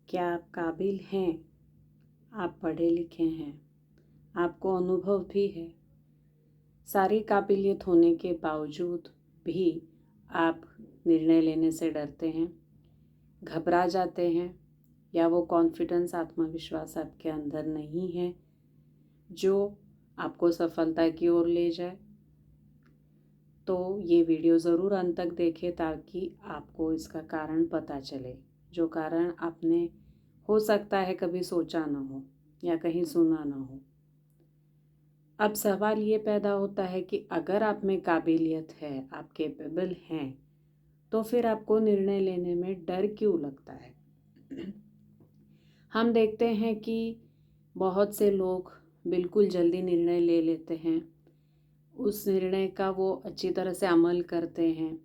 क्या आप काबिल हैं? आप पढ़े लिखे हैं, आपको अनुभव भी है। सारी काबिलियत होने के बावजूद भी आप निर्णय लेने से डरते हैं, घबरा जाते हैं, या वो कॉन्फिडेंस, आत्मविश्वास आपके अंदर नहीं है जो आपको सफलता की ओर ले जाए। तो ये वीडियो ज़रूर अंत तक देखें ताकि आपको इसका कारण पता चले, जो कारण आपने हो सकता है कभी सोचा ना हो या कहीं सुना ना हो। अब सवाल ये पैदा होता है कि अगर आप में काबिलियत है, आप कैपेबल हैं, तो फिर आपको निर्णय लेने में डर क्यों लगता है? हम देखते हैं कि बहुत से लोग बिल्कुल जल्दी निर्णय ले लेते हैं, उस निर्णय का वो अच्छी तरह से अमल करते हैं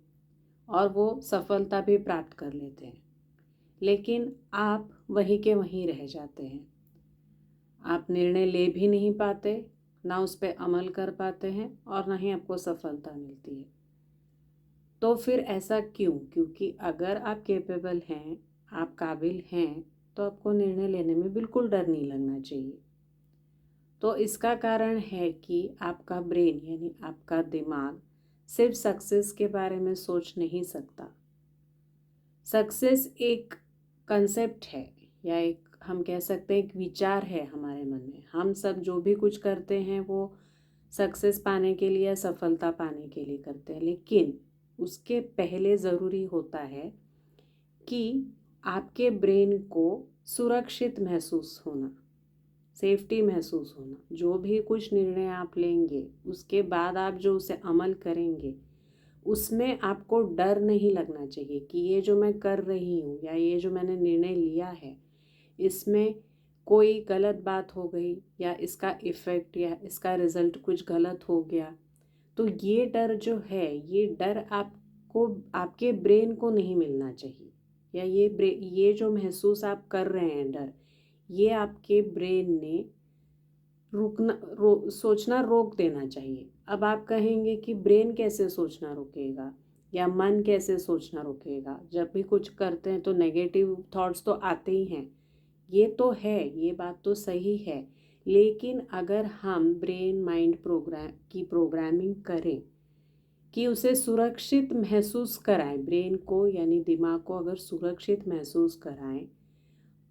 और वो सफलता भी प्राप्त कर लेते हैं, लेकिन आप वहीं के वहीं रह जाते हैं। आप निर्णय ले भी नहीं पाते, ना उस पर अमल कर पाते हैं और ना ही आपको सफलता मिलती है। तो फिर ऐसा क्यों? क्योंकि अगर आप कैपेबल हैं, आप काबिल हैं, तो आपको निर्णय लेने में बिल्कुल डर नहीं लगना चाहिए। तो इसका कारण है कि आपका ब्रेन यानी आपका दिमाग सिर्फ सक्सेस के बारे में सोच नहीं सकता। सक्सेस एक कंसेप्ट है, या एक हम कह सकते हैं एक विचार है हमारे मन में। हम सब जो भी कुछ करते हैं वो सक्सेस पाने के लिए या सफलता पाने के लिए करते हैं, लेकिन उसके पहले ज़रूरी होता है कि आपके ब्रेन को सुरक्षित महसूस होना, सेफ्टी महसूस होना। जो भी कुछ निर्णय आप लेंगे, उसके बाद आप जो उसे अमल करेंगे, उसमें आपको डर नहीं लगना चाहिए कि ये जो मैं कर रही हूँ या ये जो मैंने निर्णय लिया है, इसमें कोई गलत बात हो गई या इसका इफ़ेक्ट या इसका रिज़ल्ट कुछ गलत हो गया। तो ये डर जो है, ये डर आपको, आपके ब्रेन को नहीं मिलना चाहिए। या ये जो महसूस आप कर रहे हैं डर, ये आपके ब्रेन ने सोचना रोक देना चाहिए। अब आप कहेंगे कि ब्रेन कैसे सोचना रोकेगा या मन कैसे सोचना रोकेगा? जब भी कुछ करते हैं तो नेगेटिव थॉट्स तो आते ही हैं। ये तो है, ये बात तो सही है, लेकिन अगर हम ब्रेन माइंड प्रोग्रामिंग करें कि उसे सुरक्षित महसूस कराएं, ब्रेन को यानी दिमाग को अगर सुरक्षित महसूस कराएं,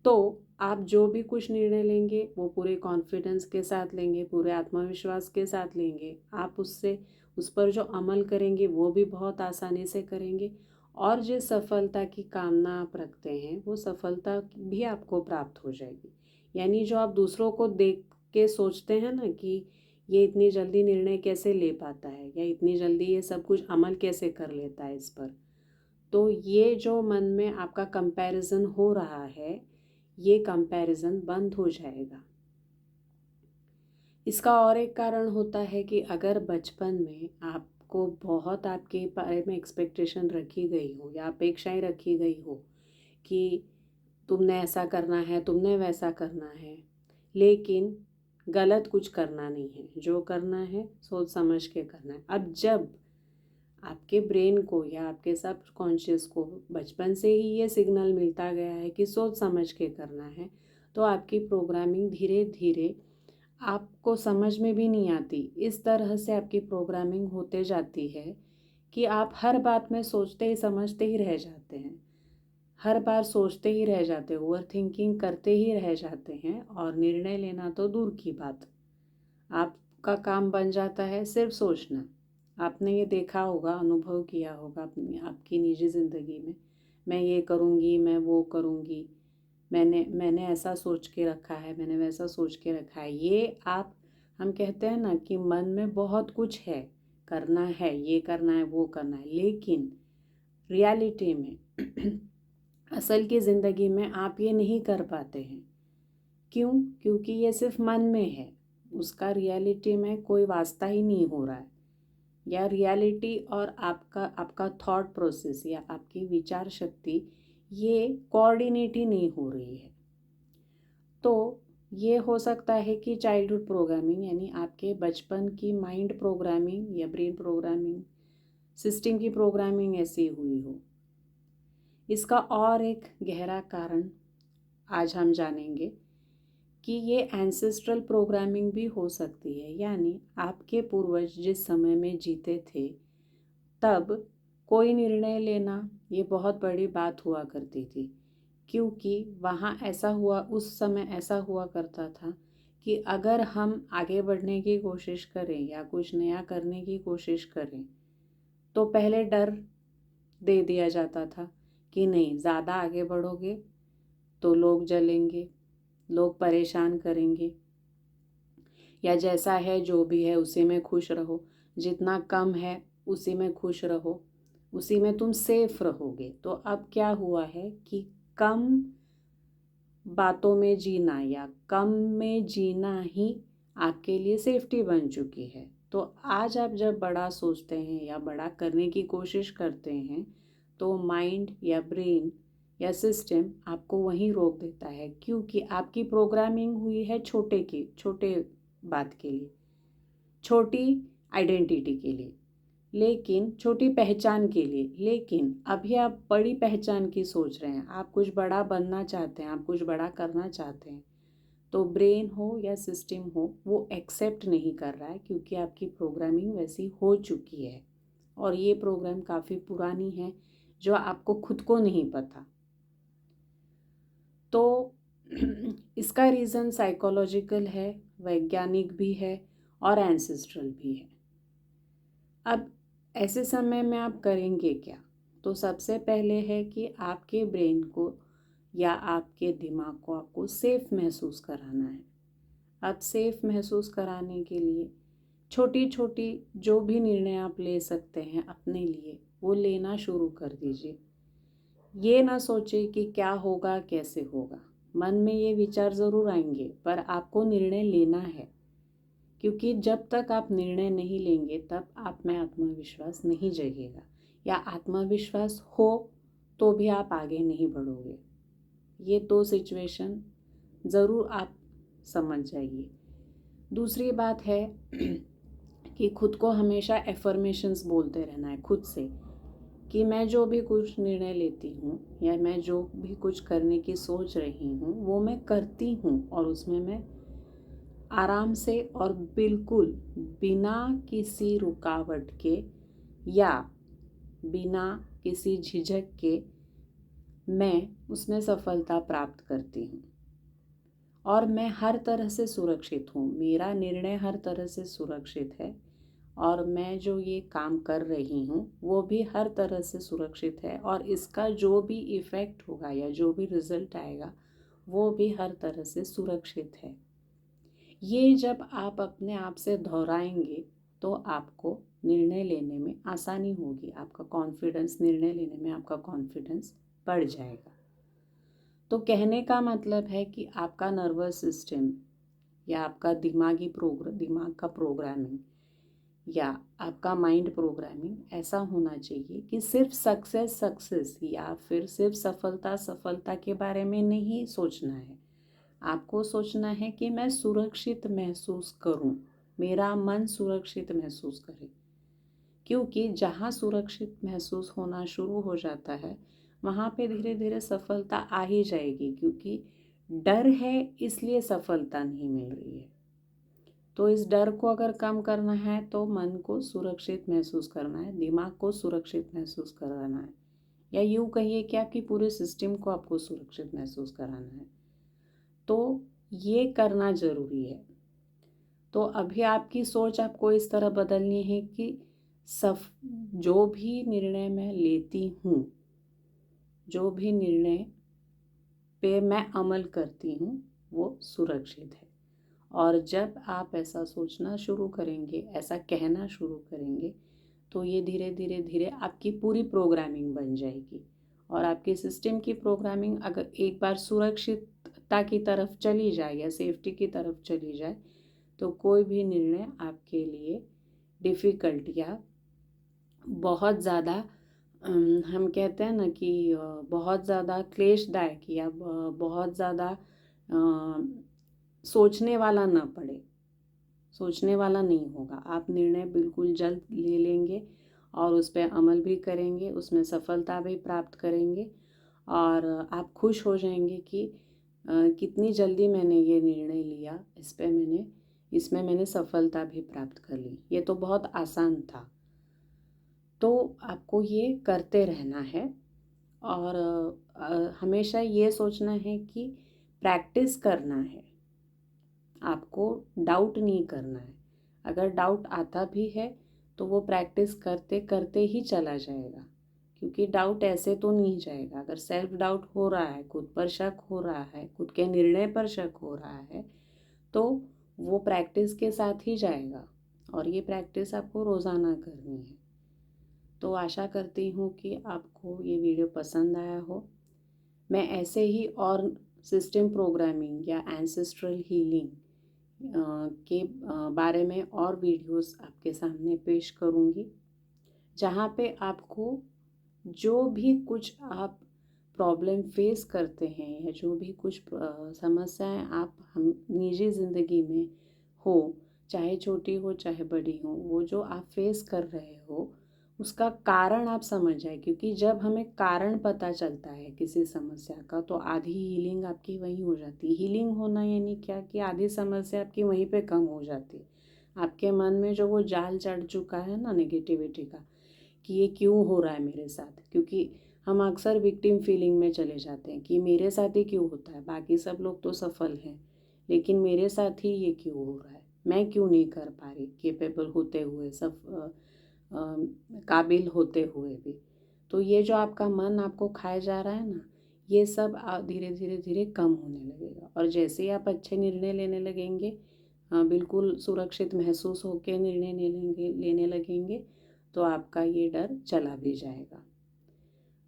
तो आप जो भी कुछ निर्णय लेंगे वो पूरे कॉन्फिडेंस के साथ लेंगे, पूरे आत्मविश्वास के साथ लेंगे। आप उस पर जो अमल करेंगे वो भी बहुत आसानी से करेंगे, और जिस सफलता की कामना आप रखते हैं वो सफलता भी आपको प्राप्त हो जाएगी। यानी जो आप दूसरों को देख के सोचते हैं ना कि ये इतनी जल्दी निर्णय कैसे ले पाता है या इतनी जल्दी ये सब कुछ अमल कैसे कर लेता है इस पर, तो ये जो मन में आपका कंपैरिजन हो रहा है, ये कंपैरिजन बंद हो जाएगा। इसका और एक कारण होता है कि अगर बचपन में आपको बहुत आपके बारे में एक्सपेक्टेशन रखी गई हो या अपेक्षाएं रखी गई हो कि तुमने ऐसा करना है, तुमने वैसा करना है, लेकिन गलत कुछ करना नहीं है, जो करना है सोच समझ के करना है। अब जब आपके ब्रेन को या आपके सब कॉन्शियस को बचपन से ही ये सिग्नल मिलता गया है कि सोच समझ के करना है, तो आपकी प्रोग्रामिंग धीरे धीरे आपको समझ में भी नहीं आती। इस तरह से आपकी प्रोग्रामिंग होते जाती है कि आप हर बात में सोचते ही समझते ही रह जाते हैं, हर बार सोचते ही रह जाते हैं, ओवर थिंकिंग करते ही रह जाते हैं, और निर्णय लेना तो दूर की बात, आपका काम बन जाता है सिर्फ सोचना। आपने ये देखा होगा, अनुभव किया होगा अपनी आपकी निजी ज़िंदगी में, मैं ये करूँगी, मैं वो करूँगी, मैंने ऐसा सोच के रखा है, मैंने वैसा सोच के रखा है। ये आप, हम कहते हैं ना कि मन में बहुत कुछ है, करना है, ये करना है, वो करना है, लेकिन रियलिटी में असल की ज़िंदगी में आप ये नहीं कर पाते हैं। क्यों? क्योंकि ये सिर्फ मन में है, उसका रियलिटी में कोई वास्ता ही नहीं हो रहा है, या रियलिटी और आपका थॉट प्रोसेस या आपकी विचार शक्ति ये कोऑर्डिनेट ही नहीं हो रही है। तो ये हो सकता है कि चाइल्डहुड प्रोग्रामिंग यानी आपके बचपन की माइंड प्रोग्रामिंग या ब्रेन प्रोग्रामिंग सिस्टम की प्रोग्रामिंग ऐसी हुई हो। इसका और एक गहरा कारण आज हम जानेंगे कि ये एंसेस्ट्रल प्रोग्रामिंग भी हो सकती है, यानी आपके पूर्वज जिस समय में जीते थे तब कोई निर्णय लेना ये बहुत बड़ी बात हुआ करती थी, क्योंकि वहाँ ऐसा हुआ, उस समय ऐसा हुआ करता था कि अगर हम आगे बढ़ने की कोशिश करें या कुछ नया करने की कोशिश करें तो पहले डर दे दिया जाता था कि नहीं, ज़्यादा आगे बढ़ोगे तो लोग जलेंगे, लोग परेशान करेंगे, या जैसा है जो भी है उसी में खुश रहो, जितना कम है उसी में खुश रहो, उसी में तुम सेफ रहोगे। तो अब क्या हुआ है कि कम बातों में जीना या कम में जीना ही आपके लिए सेफ्टी बन चुकी है। तो आज आप जब बड़ा सोचते हैं या बड़ा करने की कोशिश करते हैं तो माइंड या ब्रेन या सिस्टम आपको वहीं रोक देता है, क्योंकि आपकी प्रोग्रामिंग हुई है छोटे बात के लिए, छोटी आइडेंटिटी के लिए, लेकिन छोटी पहचान के लिए। लेकिन अभी आप बड़ी पहचान की सोच रहे हैं, आप कुछ बड़ा बनना चाहते हैं, आप कुछ बड़ा करना चाहते हैं, तो ब्रेन हो या सिस्टम हो वो एक्सेप्ट नहीं कर रहा है, क्योंकि आपकी प्रोग्रामिंग वैसी हो चुकी है और ये प्रोग्राम काफ़ी पुरानी है जो आपको खुद को नहीं पता। तो इसका रीज़न साइकोलॉजिकल है, वैज्ञानिक भी है और एंसेस्ट्रल भी है। अब ऐसे समय में आप करेंगे क्या? तो सबसे पहले है कि आपके ब्रेन को या आपके दिमाग को आपको सेफ महसूस कराना है। अब सेफ महसूस कराने के लिए छोटी छोटी जो भी निर्णय आप ले सकते हैं अपने लिए वो लेना शुरू कर दीजिए। ये ना सोचे कि क्या होगा, कैसे होगा। मन में ये विचार ज़रूर आएंगे, पर आपको निर्णय लेना है, क्योंकि जब तक आप निर्णय नहीं लेंगे तब आप में आत्मविश्वास नहीं जगेगा, या आत्मविश्वास हो तो भी आप आगे नहीं बढ़ोगे। ये दो सिचुएशन ज़रूर आप समझ जाइए। दूसरी बात है कि खुद को हमेशा एफर्मेशंस बोलते रहना है खुद से, कि मैं जो भी कुछ निर्णय लेती हूँ या मैं जो भी कुछ करने की सोच रही हूँ वो मैं करती हूँ, और उसमें मैं आराम से और बिल्कुल बिना किसी रुकावट के या बिना किसी झिझक के मैं उसमें सफलता प्राप्त करती हूँ। और मैं हर तरह से सुरक्षित हूँ, मेरा निर्णय हर तरह से सुरक्षित है, और मैं जो ये काम कर रही हूँ वो भी हर तरह से सुरक्षित है, और इसका जो भी इफ़ेक्ट होगा या जो भी रिज़ल्ट आएगा वो भी हर तरह से सुरक्षित है। ये जब आप अपने आप से दोहराएंगे तो आपको निर्णय लेने में आसानी होगी, आपका कॉन्फिडेंस, निर्णय लेने में आपका कॉन्फिडेंस बढ़ जाएगा। तो कहने का मतलब है कि आपका नर्वस सिस्टम या आपका दिमाग का प्रोग्रामिंग या आपका माइंड प्रोग्रामिंग ऐसा होना चाहिए कि सिर्फ सक्सेस या फिर सिर्फ सफलता के बारे में नहीं सोचना है। आपको सोचना है कि मैं सुरक्षित महसूस करूं, मेरा मन सुरक्षित महसूस करे, क्योंकि जहाँ सुरक्षित महसूस होना शुरू हो जाता है वहाँ पे धीरे धीरे सफलता आ ही जाएगी, क्योंकि डर है इसलिए सफलता नहीं मिल रही है। तो इस डर को अगर कम करना है तो मन को सुरक्षित महसूस करना है, दिमाग को सुरक्षित महसूस कराना है, या यूँ कहिए कि आपकी पूरे सिस्टम को आपको सुरक्षित महसूस कराना है। तो ये करना ज़रूरी है। तो अभी आपकी सोच आपको इस तरह बदलनी है कि जो भी निर्णय मैं लेती हूँ, जो भी निर्णय पे मैं अमल करती हूँ वो सुरक्षित है। और जब आप ऐसा सोचना शुरू करेंगे, ऐसा कहना शुरू करेंगे, तो ये धीरे धीरे धीरे आपकी पूरी प्रोग्रामिंग बन जाएगी, और आपके सिस्टम की प्रोग्रामिंग अगर एक बार सुरक्षितता की तरफ चली जाए या सेफ्टी की तरफ चली जाए तो कोई भी निर्णय आपके लिए डिफ़िकल्ट या बहुत ज़्यादा हम कहते हैं ना कि बहुत ज़्यादा क्लेशदायक या बहुत ज़्यादा सोचने वाला ना पड़े, सोचने वाला नहीं होगा। आप निर्णय बिल्कुल जल्द ले लेंगे और उस पर अमल भी करेंगे, उसमें सफलता भी प्राप्त करेंगे, और आप खुश हो जाएंगे कि कितनी जल्दी मैंने ये निर्णय लिया, इसमें मैंने सफलता भी प्राप्त कर ली। ये तो बहुत आसान था। तो आपको ये करते रहना है और हमेशा ये सोचना है कि प्रैक्टिस करना है, आपको डाउट नहीं करना है। अगर डाउट आता भी है तो वो प्रैक्टिस करते करते ही चला जाएगा, क्योंकि डाउट ऐसे तो नहीं जाएगा। अगर सेल्फ डाउट हो रहा है, खुद पर शक हो रहा है, खुद के निर्णय पर शक हो रहा है, तो वो प्रैक्टिस के साथ ही जाएगा और ये प्रैक्टिस आपको रोज़ाना करनी है। तो आशा करती हूँ कि आपको ये वीडियो पसंद आया हो। मैं ऐसे ही और सिस्टम प्रोग्रामिंग या एंसेस्ट्रल हीलिंग के बारे में और वीडियोस आपके सामने पेश करूँगी, जहाँ पे आपको जो भी कुछ आप प्रॉब्लम फेस करते हैं या जो भी कुछ समस्याएं आप हम निजी ज़िंदगी में हो, चाहे छोटी हो चाहे बड़ी हो, वो जो आप फेस कर रहे हो उसका कारण आप समझ जाए। क्योंकि जब हमें कारण पता चलता है किसी समस्या का, तो आधी हीलिंग आपकी वहीं हो जाती है। हीलिंग होना यानी क्या कि आधी समस्या आपकी वहीं पे कम हो जाती है। आपके मन में जो वो जाल चढ़ चुका है ना नेगेटिविटी का, कि ये क्यों हो रहा है मेरे साथ, क्योंकि हम अक्सर विक्टिम फीलिंग में चले जाते हैं कि मेरे साथ ही क्यों होता है, बाकी सब लोग तो सफल हैं लेकिन मेरे साथ ही ये क्यों हो रहा है, मैं क्यों नहीं कर पा रही केपेबल होते हुए, सब काबिल होते हुए भी। तो ये जो आपका मन आपको खाए जा रहा है ना, ये सब धीरे धीरे धीरे कम होने लगेगा। और जैसे ही आप अच्छे निर्णय लेने लगेंगे, बिल्कुल सुरक्षित महसूस होकर निर्णय लेने लगेंगे, तो आपका ये डर चला भी जाएगा।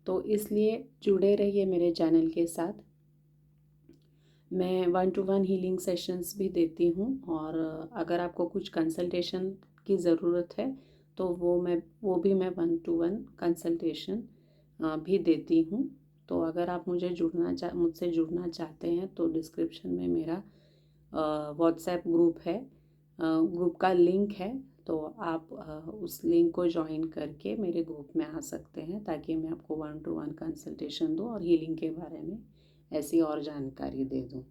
तो इसलिए जुड़े रहिए मेरे चैनल के साथ। मैं 1-to-1 हीलिंग सेशंस भी देती हूँ, और अगर आपको कुछ कंसल्टेशन की ज़रूरत है तो वो भी मैं 1-to-1 कंसल्टेशन भी देती हूँ। तो अगर आप मुझसे जुड़ना चाहते हैं तो डिस्क्रिप्शन में मेरा व्हाट्सएप ग्रुप है, ग्रुप का लिंक है। तो आप उस लिंक को ज्वाइन करके मेरे ग्रुप में आ सकते हैं, ताकि मैं आपको 1-to-1 कंसल्टेशन दूँ और हीलिंग के बारे में ऐसी और जानकारी दे दूँ।